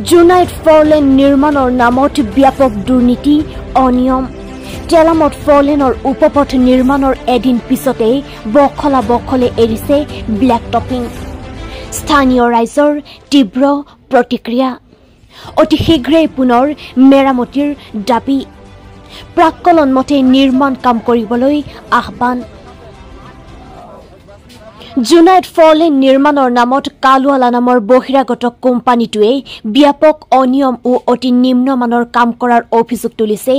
জোনাইত ফৰলেন নিৰ্মাণৰ নামত ব্যাপক দুৰ্নীতি অনিয়ম টেলামত ফৰলেনৰ উপপথ নিৰ্মাণৰ এদিন পিছতে বখলে এৰিছে ব্লেক টপিং স্থানীয় ৰাইজৰ তীব্ৰ প্ৰতিক্ৰিয়া অতি শীঘ্ৰেই পুনৰ মেৰামতিৰ দাবী প্ৰাক্কলন মতে নিৰ্মাণ কাম কৰিবলৈ আহ্বান জোনাইত ফৰলেন নিৰ্মাণৰ নামত কালুৱালা নামৰ বহিৰাগত কোম্পানীটোৱে ব্যাপক অনিয়ম ও অতি নিম্নমানৰ কাম কৰাৰ অভিযোগ তুলিছে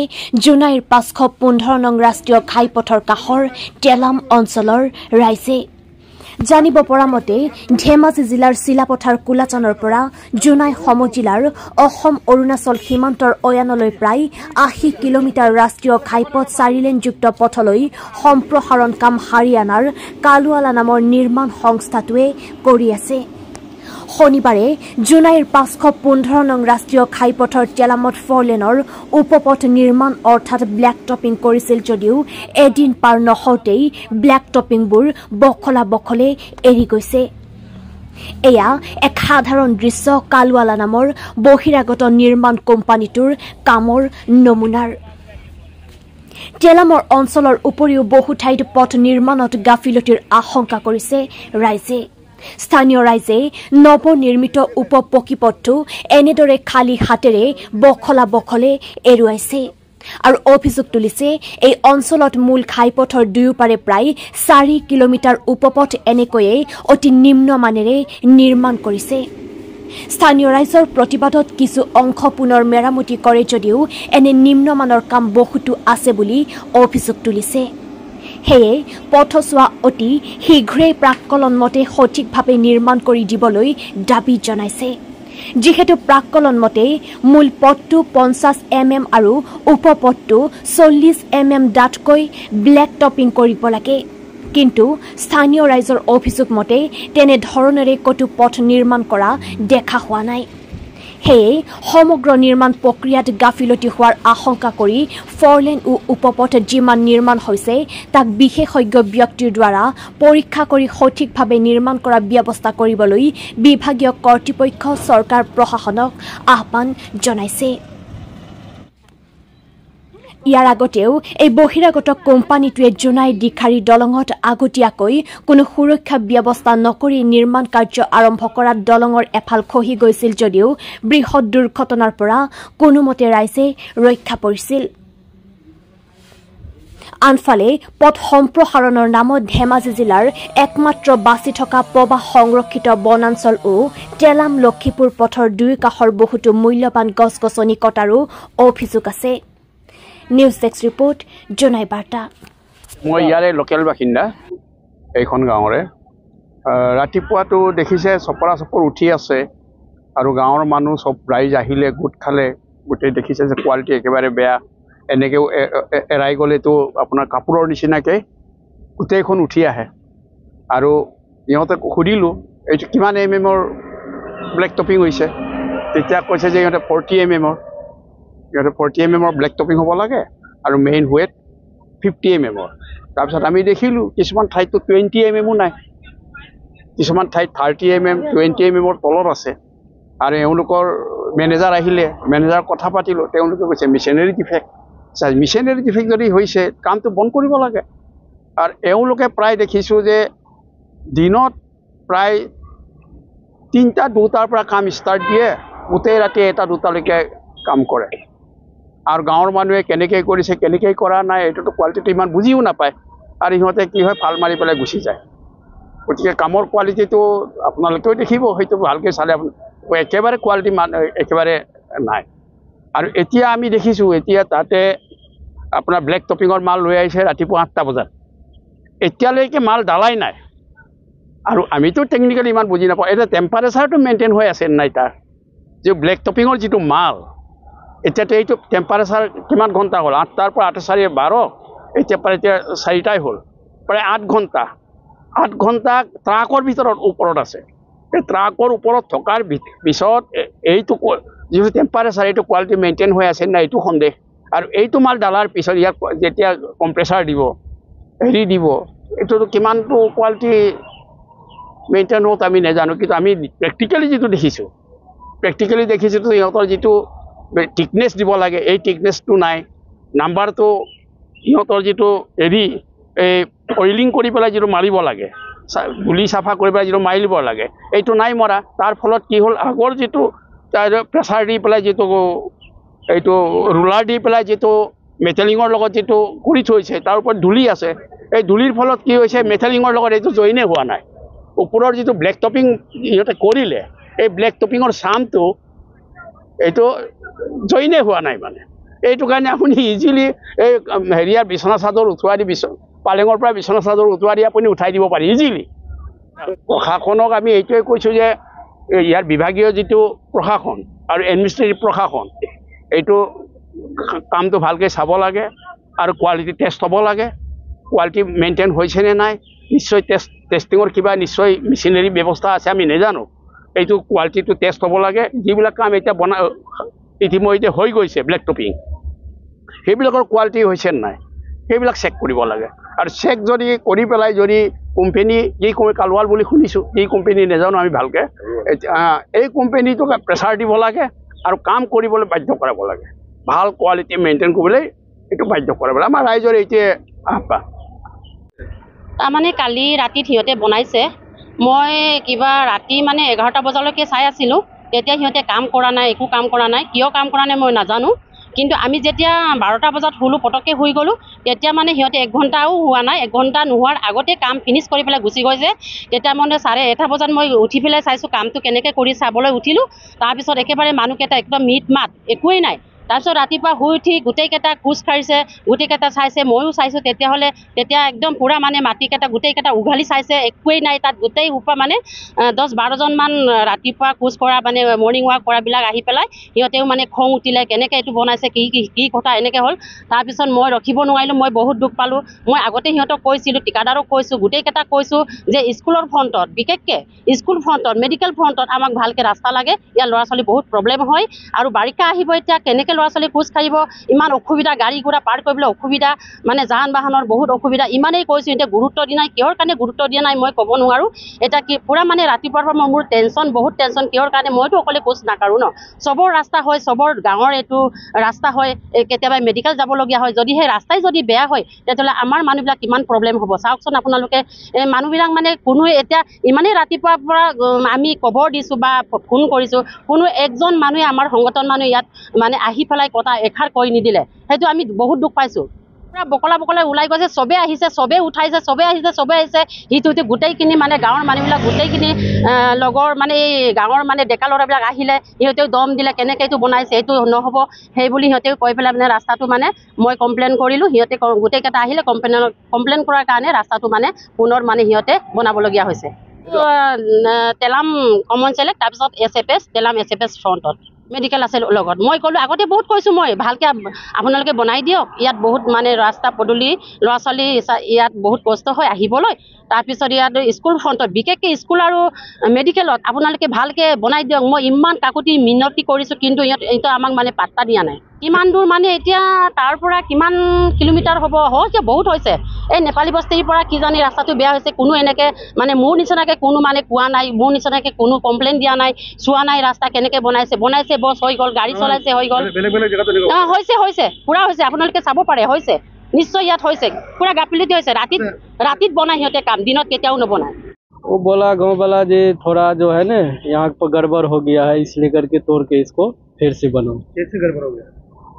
জোনাইৰ 515 নং ৰাষ্ট্ৰীয় ঘাইপথৰ কাষৰ টেলাম অঞ্চলৰ ৰাইজে জানিব পৰা মতে ধেমাজি জিলাৰ চিলাপথাৰ কুলাচনৰ পৰা জোনাই সমজিলাৰ অসম অৰুণাচল সীমান্তৰ অয়ানলৈ প্ৰায় 80 কিলোমিটাৰ ৰাষ্ট্ৰীয় ঘাইপথ 4 লেনযুক্ত পথলৈ সম্প্ৰসাৰণ কাম হাৰিয়ানাৰ কালুৱালা নামৰ নিৰ্মাণ সংস্থাটোৱে কৰি আছে শনিবাৰে জোনাইৰ 515 নং ৰাষ্ট্ৰীয় ঘাইপথৰ টেলামত ফৰলেনৰ উপপথ নিৰ্মাণ অৰ্থাৎ ব্লেক টপিং কৰিছিল যদিও এদিন পাৰ নহওঁতেই ব্লেক টপিংবোৰ বখলে এৰি গৈছে এয়া এক সাধাৰণ দৃশ্য কালুৱালা নামৰ বহিৰাগত নিৰ্মাণ কোম্পানীটোৰ কামৰ নমুনাৰ টেলামৰ অঞ্চলৰ উপৰিও বহু ঠাইত পথ নিৰ্মাণত গাফিলতিৰ আশংকা কৰিছে ৰাইজে স্থানীয় ৰাইজে নৱনিৰ্মিত উপপকীপথটো এনেদৰে খালী হাতেৰে বখলে এৰুৱাইছে আৰু অভিযোগ তুলিছে এই অঞ্চলত মূল ঘাইপথৰ দুয়োপাৰে প্ৰায় 4 কিলোমিটাৰ উপপথ এনেকৈয়ে অতি নিম্নমানেৰে নিৰ্মাণ কৰিছে স্থানীয় ৰাইজৰ প্ৰতিবাদত কিছু অংশ পুনৰ মেৰামতি কৰে যদিও এনে নিম্নমানৰ কাম বহুতো আছে বুলি অভিযোগ তুলিছে হেয়ে পথছোৱা অতি শীঘ্ৰেই প্ৰাক্কলন মতে সঠিকভাৱে নিৰ্মাণ কৰি দিবলৈ দাবী জনাইছে যিহেতু প্ৰাক্কলন মতে মূল পথটো 50 mm আৰু উপপথটো 40 mm ডাঠকৈ ব্লেক টপিং কৰিব লাগে কিন্তু স্থানীয় ৰাইজৰ অভিযোগ মতে তেনে ধৰণেৰে কতো পথ নিৰ্মাণ কৰা দেখা হোৱা নাই হেয়ে সমগ্ৰ নিৰ্মাণ প্ৰক্ৰিয়াত গাফিলতি হোৱাৰ আশংকা কৰি ফৰলেন ও উপপথ যিমান নিৰ্মাণ হৈছে তাক বিশেষজ্ঞ ব্যক্তিৰ দ্বাৰা পৰীক্ষা কৰি সঠিকভাৱে নিৰ্মাণ কৰা ব্যৱস্থা কৰিবলৈ বিভাগীয় কৰ্তৃপক্ষ চৰকাৰ প্ৰশাসনক আহ্বান জনাইছে ইয়াৰ আগতেও এই বহিৰাগত কোম্পানীটোৱে জোনাই দিখাৰী দলঙত আগতীয়াকৈ কোনো সুৰক্ষা ব্যৱস্থা নকৰি নিৰ্মাণ কাৰ্য আৰম্ভ কৰাত দলঙৰ এফাল খহি গৈছিল যদিও বৃহৎ দুৰ্ঘটনাৰ পৰা কোনোমতে ৰাইজে ৰক্ষা পৰিছিল আনফালে পথ সম্প্ৰসাৰণৰ নামত ধেমাজি জিলাৰ একমাত্ৰ বাছি থকা প্ৰবাহ সংৰক্ষিত বনাঞ্চল ও টেলাম লক্ষীপুৰ পথৰ দুই কাষৰ বহুতো মূল্যৱান গছ-গছনি কটাৰো অভিযোগ আছে নিউজ ডেস্ক ৰিপোৰ্ট জোনাই বাৰ্তা মই ইয়াৰে লোকেল বাসিন্দা এইখন গাঁৱৰে ৰাতিপুৱাটো দেখিছে চপৰা উঠি আছে আৰু গাঁৱৰ মানুহ সব ৰাইজ আহিলে গোট খালে গোটেই দেখিছে যে কোৱালিটি একেবাৰে বেয়া এনেকৈ এৰাই গ'লেতো আপোনাৰ কাপোৰৰ নিচিনাকে গোটেইখন উঠি আহে আৰু ইহঁতক সুধিলোঁ এইটো কিমান mm ব্লেক টপিং হৈছে তেতিয়া কৈছে যে ইহঁতে 40 mm ইহঁতে 40 mm ব্লেক টপিং হ'ব লাগে আৰু মেইন ৱেট 50 mm তাৰপিছত আমি দেখিলোঁ কিছুমান ঠাইতো 20 mm নাই কিছুমান ঠাইত 30 mm 20 mm তলত আছে আৰু এওঁলোকৰ মেনেজাৰ আহিলে মেনেজাৰ কথা পাতিলোঁ তেওঁলোকে কৈছে মেচিনাৰী ডিফেক্ট মেচিনাৰী ডিফেক্ট যদি হৈছে কামটো বন্ধ কৰিব লাগে আৰু এওঁলোকে প্ৰায় দেখিছোঁ যে দিনত প্ৰায় 3টা 2টাৰ পৰা কাম ষ্টাৰ্ট দিয়ে গোটেই ৰাতি 1টা 2টালৈকে কাম কৰে আৰু গাঁৱৰ মানুহে কেনেকৈ কৰিছে কেনেকৈ কৰা নাই এইটোতো কোৱালিটিটো ইমান বুজিও নাপায় আৰু ইহঁতে কি হয় ফাল মাৰি পেলাই গুচি যায় গতিকে কামৰ কোৱালিটিটো আপোনালোকেও দেখিব হয়তো ভালকৈ চালে একেবাৰে কোৱালিটি একেবাৰে নাই আৰু এতিয়া আমি দেখিছোঁ এতিয়া তাতে আপোনাৰ ব্লেক টপিঙৰ মাল লৈ আহিছে ৰাতিপুৱা 8টা বজাত এতিয়ালৈকে মাল ডালাই নাই আৰু আমিতো টেকনিকেলি ইমান বুজি নাপাওঁ এতিয়া টেম্পাৰেচাৰটো মেইনটেইন হৈ আছে নাই তাৰ যে ব্লেক টপিঙৰ যিটো মাল এতিয়াতো এইটো টেম্পাৰেচাৰ কিমান ঘণ্টা হ'ল 8টাৰ পৰা 8:04 12 এতিয়া প্ৰায় 4টাই হ'ল প্ৰায় 8 ঘণ্টা ট্ৰাকৰ ভিতৰত ওপৰত আছে এই ট্ৰাকৰ ওপৰত থকাৰ পিছত এইটো যিটো টেম্পাৰেচাৰ এইটো কোৱালিটি মেইনটেইন হৈ আছে নাই এইটো সন্দেহ আৰু এইটো মাল ডালাৰ পিছত ইয়াক যেতিয়া কম্প্ৰেছাৰ দিব হেৰি দিব এইটোতো কিমানটো কোৱালিটি মেইনটেইনত আমি নাজানো, কিন্তু আমি প্ৰেক্টিকেলি যিটো দেখিছোঁ তো ইহঁতৰ যিটো থিকনেছ দিব লাগে এই থিকনেছটো নাই। নাম্বাৰটো ইহঁতৰ যিটো এই অইলিং কৰি পেলাই যিটো মাৰিব লাগে, গুলি চাফা কৰি পেলাই যিটো মাৰি দিব লাগে, এইটো নাই মৰা। তাৰ ফলত কি হ'ল, আগৰ যিটো প্ৰেছাৰ দি পেলাই যিটো এইটো ৰোলাৰ দি পেলাই যিটো মেটেলিঙৰ লগত যিটো কৰি থৈছে তাৰ ওপৰত ধূলি আছে, এই ধূলিৰ ফলত কি হৈছে, মেটেলিঙৰ লগত এইটো জইনে হোৱা নাই। ওপৰৰ যিটো ব্লেক টপিং ইহঁতে কৰিলে, এই ব্লেক টপিঙৰ চামটো এইটো জইনে হোৱা নাই মানে। এইটো কাৰণে আপুনি ইজিলি এই হেৰিয়াৰ বিচনা চাদৰ উঠোৱাই দি পালেঙৰ পৰা বিচনা চাদৰ উঠোৱাই দি আপুনি উঠাই দিব পাৰি ইজিলি। প্ৰশাসনক আমি এইটোৱে কৈছোঁ যে ইয়াৰ বিভাগীয় যিটো প্ৰশাসন আৰু এডমিনিষ্ট্ৰেটিভ প্ৰশাসন, এইটো কামটো ভালকৈ চাব লাগে আৰু কোৱালিটি টেষ্ট হ'ব লাগে। কোৱালিটি মেইনটেইন হৈছেনে নাই, নিশ্চয় টেষ্টিঙৰ কিবা নিশ্চয় মেচিনাৰী ব্যৱস্থা আছে, আমি নাজানো। এইটো কোৱালিটিটো টেষ্ট হ'ব লাগে। যিবিলাক কাম এতিয়া ইতিমধ্যে হৈ গৈছে ব্লেক টপিং, সেইবিলাকৰ কোৱালিটি হৈছে নাই সেইবিলাক চেক কৰিব লাগে। আৰু চেক যদি কৰি পেলাই যদি কোম্পেনী, যি কালৱাল বুলি শুনিছোঁ, এই কোম্পেনী নাজানো আমি ভালকৈ, এই কোম্পেনীটোক প্ৰেছাৰ দিব লাগে আৰু কাম কৰিবলৈ বাধ্য কৰাব লাগে। ভাল কোৱালিটি মেইনটেইন কৰিবলৈ এইটো বাধ্য কৰাব লাগে। আমাৰ ৰাইজৰ এইটোৱে আহ্বান। তাৰমানে কালি ৰাতিত সিহঁতে বনাইছে, মই কিবা ৰাতি মানে 11টা বজালৈকে চাই আছিলোঁ, তেতিয়া সিহঁতে কাম কৰা নাই, একো কাম কৰা নাই। কিয় কাম কৰা নাই মই নাজানো, কিন্তু আমি যেতিয়া 12টা বজাত শুলোঁ, পটককৈ শুই গ'লোঁ, তেতিয়া মানে সিহঁতে 1 ঘণ্টাও হোৱা নাই, 1 ঘণ্টা নোহোৱাৰ আগতে কাম ফিনিছ কৰি পেলাই গুচি গৈছে। তেতিয়া মানে 1:30 বজাত মই উঠি পেলাই চাইছোঁ কামটো কেনেকৈ কৰি চাবলৈ উঠিলোঁ। তাৰপিছত একেবাৰে মানুহকেইটা একদম মিট মাত, একোৱেই নাই। তাৰপিছত ৰাতিপুৱা শুই উঠি গোটেইকেইটা খোজ কাঢ়িছে, গোটেইকেইটা চাইছে, ময়ো চাইছোঁ। তেতিয়া একদম পূৰা মানে মাটিকেইটা গোটেইকেইটা উঘালি চাইছে, একোৱেই নাই তাত। গোটেই সোপা মানে 10-12জনমান ৰাতিপুৱা খোজ কঢ়া মানে মৰ্ণিং ৱাক কৰাবিলাক আহি পেলাই সিহঁতেও মানে খং উঠিলে, কেনেকৈ এইটো বনাইছে, কি কথা এনেকৈ হ'ল। তাৰপিছত মই ৰখিব নোৱাৰিলোঁ, মই বহুত দুখ পালোঁ। মই আগতে সিহঁতক কৈছিলোঁ, ঠিকাদাৰক কৈছোঁ, গোটেইকেইটাক কৈছোঁ যে স্কুলৰ ফ্ৰণ্টত, বিশেষকৈ স্কুল ফ্ৰণ্টত, মেডিকেল ফ্ৰণ্টত আমাক ভালকৈ ৰাস্তা লাগে। ইয়াৰ ল'ৰা ছোৱালী বহুত প্ৰব্লেম হয়, আৰু বাৰিষা আহিব, এতিয়া কেনেকৈ ল'ৰা ছোৱালী খোজ কাঢ়িব, ইমান অসুবিধা, গাড়ী ঘোঁৰা পাৰ কৰিবলৈ অসুবিধা, মানে যান বাহনৰ বহুত অসুবিধা। ইমানেই কৈছোঁ, এতিয়া গুৰুত্ব দিয়া নাই। কিহৰ কাৰণে গুৰুত্ব দিয়া নাই মই ক'ব নোৱাৰোঁ। এতিয়া কি পূৰা মানে ৰাতিপুৱাৰ পৰা মোৰ টেনশ্যন, বহুত টেনশ্যন। কিহৰ কাৰণে, মইতো অকলে খোজ নাকাঢ়োঁ ন, চবৰ ৰাস্তা হয়, চবৰ গাঁৱৰ এইটো ৰাস্তা হয়। কেতিয়াবা মেডিকেল যাবলগীয়া হয়, যদি সেই ৰাস্তাই যদি বেয়া হয়, তেতিয়াহ'লে আমাৰ মানুহবিলাক কিমান প্ৰব্লেম হ'ব চাওকচোন আপোনালোকে। মানুহবিলাক মানে কোনো এতিয়া ইমানেই ৰাতিপুৱাৰ পৰা আমি খবৰ দিছোঁ বা ফোন কৰিছোঁ, কোনো একজন মানুহে, আমাৰ সংগঠন মানুহে ইয়াত মানে আহি পেলাই কথা এষাৰ কৈ নিদিলে। সেইটো আমি বহুত দুখ পাইছোঁ। পূৰা বকলা ওলাই গৈছে, চবেই আহিছে, চবেই উঠাইছে, চবেই আহিছে, সিটো গোটেইখিনি মানে গাঁৱৰ মানুহবিলাক গোটেইখিনি লগৰ মানে এই গাঁৱৰ মানে ডেকা ল'ৰাবিলাক আহিলে, সিহঁতেও দম দিলে, কেনেকৈ এইটো বনাইছে, এইটো নহ'ব সেই বুলি সিহঁতেও কৈ পেলাই মানে ৰাস্তাটো মানে মই কমপ্লেইন কৰিলোঁ। সিহঁতে গোটেইকেইটা আহিলে, কমপ্লেইন কৰাৰ কাৰণে ৰাস্তাটো মানে পুনৰ মানে সিহঁতে বনাবলগীয়া হৈছে। তেলাম কমন চেলেক্ট, তাৰপিছত SFS, তেলাম SFS ফ্ৰণ্টত মেডিকেল আছে লগত। মই ক'লোঁ, আগতে বহুত কৈছোঁ, মই ভালকৈ আপোনালোকে বনাই দিয়ক, ইয়াত বহুত মানে ৰাস্তা পদূলি, ল'ৰা ছোৱালী ইয়াত বহুত কষ্ট হয় আহিবলৈ। তাৰপিছত ইয়াত স্কুল ফ্ৰণ্টত, বিশেষকৈ স্কুল আৰু মেডিকেলত আপোনালোকে ভালকৈ বনাই দিয়ক। মই ইমান কাকুতি মিনতি কৰিছোঁ, কিন্তু ইহঁতে আমাক মানে পাত্তা দিয়া নাই। কিমান দূৰ মানে এতিয়া তাৰ পৰা কিমান কিলোমিটাৰ হ'ব, হৈছে বহুত হৈছে। এই নেপালী বস্তিৰ পৰা কিজানি ৰাস্তাটো বেয়া হৈছে, কোনো এনেকৈ মানে মোৰ নিচিনাকৈ কোনো মানে কোৱা নাই, মোৰ নিচিনাকৈ কোনো কমপ্লেইন দিয়া নাই, চোৱা নাই ৰাস্তা কেনেকৈ বনাইছে বছ হৈ গ'ল, গাড়ী চলাইছে হৈ গ'ল। হৈছে পূৰা হৈছে, আপোনালোকে চাব পাৰে, হৈছে নিশ্চয় ইয়াত হৈছে, পূৰা গাফিলতি হৈছে। ৰাতিত বনাই সিহঁতে কাম, দিনত কেতিয়াও নবনায়। वो बोला गांव वाला जी थोड़ा जो है ना यहाँ पर गड़बड़ हो गया है, इसलिए करके तोड़ के इसको फिर से बनाओ। कैसे गड़बड़ हो गया?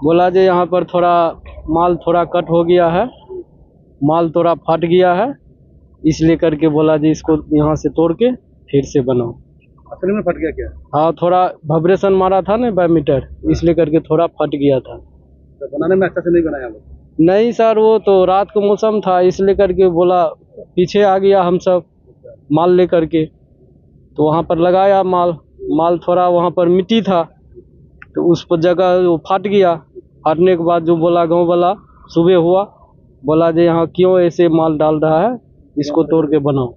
बोला जी यहाँ पर थोड़ा माल थोड़ा कट हो गया है, माल थोड़ा फट गया है, इसलिए करके बोला जी इसको यहाँ से तोड़ के फिर से बनाओ। असल में फट गया क्या? हाँ, थोड़ा वाइब्रेशन मारा था ना बायोमीटर, इसलिए करके थोड़ा फट गया था। तो बनाने में अच्छा से नहीं बनाया वो? नहीं सर, वो तो रात का मौसम था, इसलिए करके बोला पीछे आ गया हम सब माल लेकर के, तो वहाँ पर लगाया माल थोड़ा वहाँ पर मिट्टी था, तो उस पर जगह वो फट गया। फटने के बाद जो बोला गांव वाला, सुबह हुआ, बोला जी यहाँ क्यों ऐसे माल डाल रहा है, इसको तोड़ के बनाओ।